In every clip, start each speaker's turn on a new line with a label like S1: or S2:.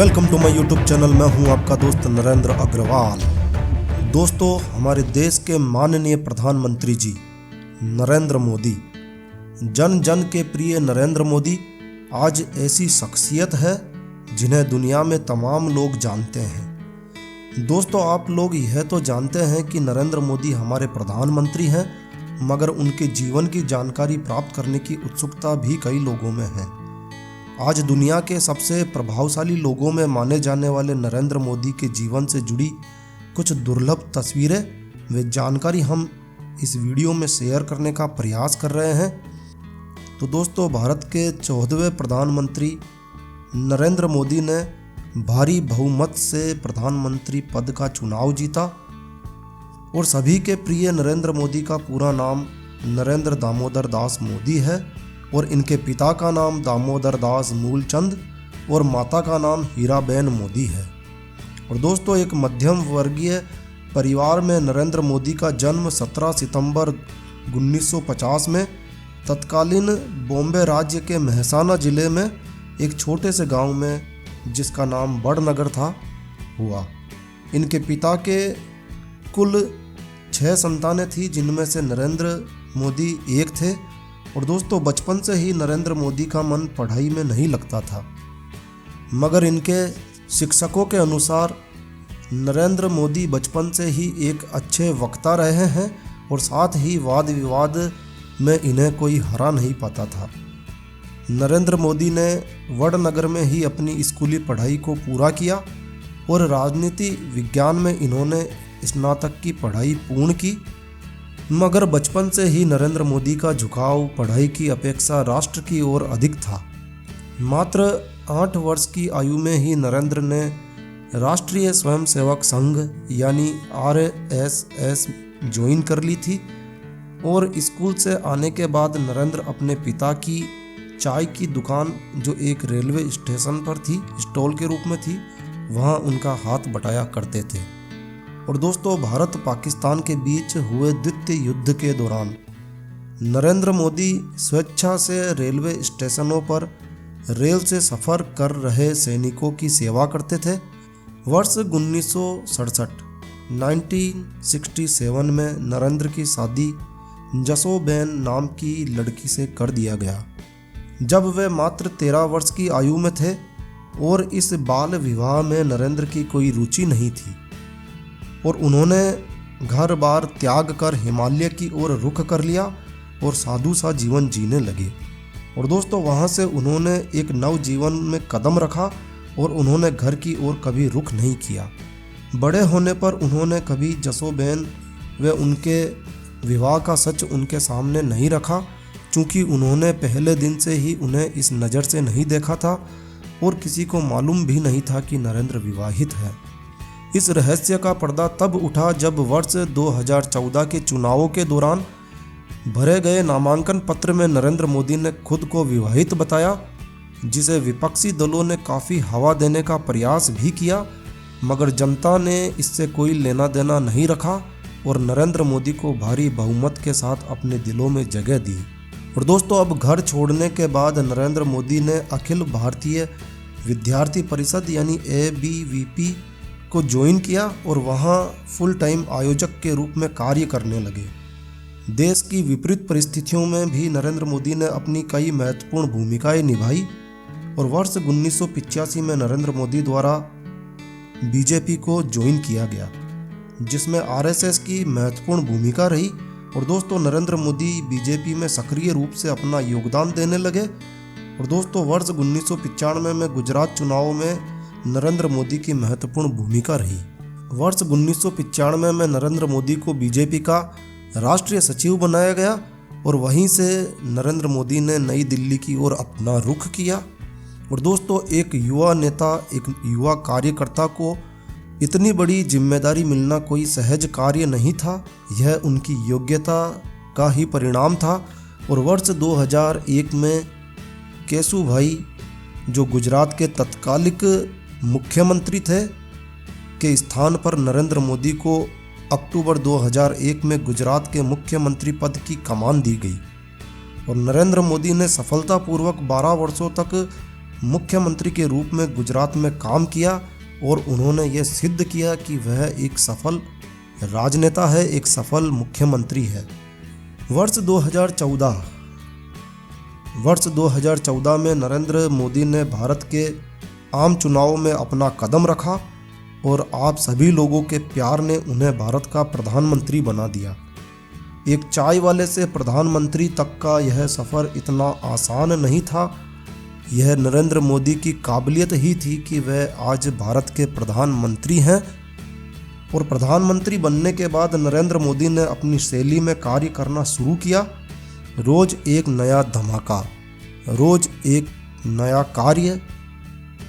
S1: Welcome to my YouTube channel. मैं हूं आपका दोस्त नरेंद्र अग्रवाल। दोस्तों, हमारे देश के माननीय प्रधानमंत्री जी नरेंद्र मोदी, जन जन के प्रिय नरेंद्र मोदी आज ऐसी शख्सियत है जिन्हें दुनिया में तमाम लोग जानते हैं। दोस्तों, आप लोग यह तो जानते हैं कि नरेंद्र मोदी हमारे प्रधानमंत्री हैं, मगर उनके जीवन की जानकारी प्राप्त करने की उत्सुकता भी कई लोगों में है। आज दुनिया के सबसे प्रभावशाली लोगों में माने जाने वाले नरेंद्र मोदी के जीवन से जुड़ी कुछ दुर्लभ तस्वीरें व जानकारी हम इस वीडियो में शेयर करने का प्रयास कर रहे हैं। तो दोस्तों, भारत के 14वें प्रधानमंत्री नरेंद्र मोदी ने भारी बहुमत से प्रधानमंत्री पद का चुनाव जीता और सभी के प्रिय नरेंद्र मोदी का पूरा नाम नरेंद्र दामोदर दास मोदी है और इनके पिता का नाम दामोदर दास मूलचंद और माता का नाम हीराबेन मोदी है। और दोस्तों, एक मध्यम वर्गीय परिवार में नरेंद्र मोदी का जन्म 17 सितंबर 1950 में तत्कालीन बॉम्बे राज्य के मेहसाना जिले में एक छोटे से गांव में, जिसका नाम बड़नगर था, हुआ। इनके पिता के कुल 6 संतानें थीं, जिनमें से नरेंद्र मोदी एक थे। और दोस्तों, बचपन से ही नरेंद्र मोदी का मन पढ़ाई में नहीं लगता था, मगर इनके शिक्षकों के अनुसार नरेंद्र मोदी बचपन से ही एक अच्छे वक्ता रहे हैं और साथ ही वाद विवाद में इन्हें कोई हरा नहीं पाता था। नरेंद्र मोदी ने वडनगर में ही अपनी स्कूली पढ़ाई को पूरा किया और राजनीति विज्ञान में इन्होंने स्नातक की पढ़ाई पूर्ण की। मगर बचपन से ही नरेंद्र मोदी का झुकाव पढ़ाई की अपेक्षा राष्ट्र की ओर अधिक था। मात्र 8 वर्ष की आयु में ही नरेंद्र ने राष्ट्रीय स्वयंसेवक संघ यानी RSS ज्वाइन कर ली थी और स्कूल से आने के बाद नरेंद्र अपने पिता की चाय की दुकान, जो एक रेलवे स्टेशन पर थी, स्टॉल के रूप में थी, वहाँ उनका हाथ बटाया करते थे। और दोस्तों, भारत पाकिस्तान के बीच हुए द्वितीय युद्ध के दौरान नरेंद्र मोदी स्वेच्छा से रेलवे स्टेशनों पर रेल से सफ़र कर रहे सैनिकों की सेवा करते थे। वर्ष 1967 में नरेंद्र की शादी जसोबेन नाम की लड़की से कर दिया गया, जब वे मात्र 13 वर्ष की आयु में थे। और इस बाल विवाह में नरेंद्र की कोई रुचि नहीं थी और उन्होंने घर बार त्याग कर हिमालय की ओर रुख कर लिया और साधु सा जीवन जीने लगे। और दोस्तों, वहाँ से उन्होंने एक नव जीवन में कदम रखा और उन्होंने घर की ओर कभी रुख नहीं किया। बड़े होने पर उन्होंने कभी जसोबेन व उनके विवाह का सच उनके सामने नहीं रखा, क्योंकि उन्होंने पहले दिन से ही उन्हें इस नज़र से नहीं देखा था और किसी को मालूम भी नहीं था कि नरेंद्र विवाहित है। इस रहस्य का पर्दा तब उठा जब वर्ष 2014 के चुनावों के दौरान भरे गए नामांकन पत्र में नरेंद्र मोदी ने खुद को विवाहित बताया, जिसे विपक्षी दलों ने काफ़ी हवा देने का प्रयास भी किया, मगर जनता ने इससे कोई लेना देना नहीं रखा और नरेंद्र मोदी को भारी बहुमत के साथ अपने दिलों में जगह दी। और दोस्तों, अब घर छोड़ने के बाद नरेंद्र मोदी ने अखिल भारतीय विद्यार्थी परिषद यानी ABVP को ज्वाइन किया और वहाँ फुल टाइम आयोजक के रूप में कार्य करने लगे। देश की विपरीत परिस्थितियों में भी नरेंद्र मोदी ने अपनी कई महत्वपूर्ण भूमिकाएं निभाई और वर्ष 1985 में नरेंद्र मोदी द्वारा BJP को ज्वाइन किया गया, जिसमें RSS की महत्वपूर्ण भूमिका रही। और दोस्तों, नरेंद्र मोदी BJP में सक्रिय रूप से अपना योगदान देने लगे। और दोस्तों, वर्ष 1995 में गुजरात चुनाव में नरेंद्र मोदी की महत्वपूर्ण भूमिका रही। वर्ष 1995 में नरेंद्र मोदी को BJP का राष्ट्रीय सचिव बनाया गया और वहीं से नरेंद्र मोदी ने नई दिल्ली की ओर अपना रुख किया। और दोस्तों, एक युवा नेता, एक युवा कार्यकर्ता को इतनी बड़ी जिम्मेदारी मिलना कोई सहज कार्य नहीं था, यह उनकी योग्यता का ही परिणाम था। और वर्ष 2001 में केशुभाई, जो गुजरात के तत्कालिक मुख्यमंत्री थे, के स्थान पर नरेंद्र मोदी को अक्टूबर 2001 में गुजरात के मुख्यमंत्री पद की कमान दी गई और नरेंद्र मोदी ने सफलतापूर्वक 12 वर्षों तक मुख्यमंत्री के रूप में गुजरात में काम किया और उन्होंने ये सिद्ध किया कि वह एक सफल राजनेता है, एक सफल मुख्यमंत्री है। वर्ष 2014 में नरेंद्र मोदी ने भारत के आम चुनावों में अपना कदम रखा और आप सभी लोगों के प्यार ने उन्हें भारत का प्रधानमंत्री बना दिया। एक चाय वाले से प्रधानमंत्री तक का यह सफ़र इतना आसान नहीं था। यह नरेंद्र मोदी की काबिलियत ही थी कि वह आज भारत के प्रधानमंत्री हैं। और प्रधानमंत्री बनने के बाद नरेंद्र मोदी ने अपनी शैली में कार्य करना शुरू किया। रोज़ एक नया धमाका, रोज़ एक नया कार्य,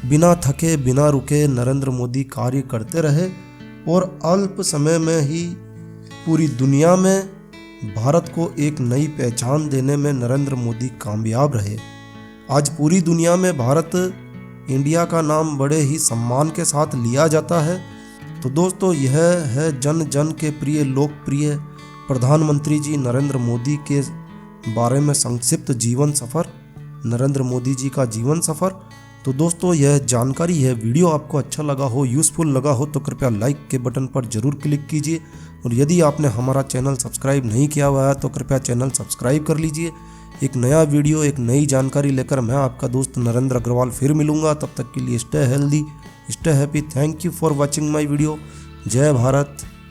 S1: बिना थके बिना रुके नरेंद्र मोदी कार्य करते रहे और अल्प समय में ही पूरी दुनिया में भारत को एक नई पहचान देने में नरेंद्र मोदी कामयाब रहे। आज पूरी दुनिया में भारत, इंडिया का नाम बड़े ही सम्मान के साथ लिया जाता है। तो दोस्तों, यह है जन जन के प्रिय लोकप्रिय प्रधानमंत्री जी नरेंद्र मोदी के बारे में संक्षिप्त जीवन सफ़र, नरेंद्र मोदी जी का जीवन सफ़र। तो दोस्तों, यह जानकारी है, वीडियो आपको अच्छा लगा हो, यूज़फुल लगा हो तो कृपया लाइक के बटन पर ज़रूर क्लिक कीजिए। और यदि आपने हमारा चैनल सब्सक्राइब नहीं किया हुआ है तो कृपया चैनल सब्सक्राइब कर लीजिए। एक नया वीडियो, एक नई जानकारी लेकर मैं आपका दोस्त नरेंद्र अग्रवाल फिर मिलूंगा। तब तक के लिए stay healthy, stay happy. Thank you for watching my video. जय भारत।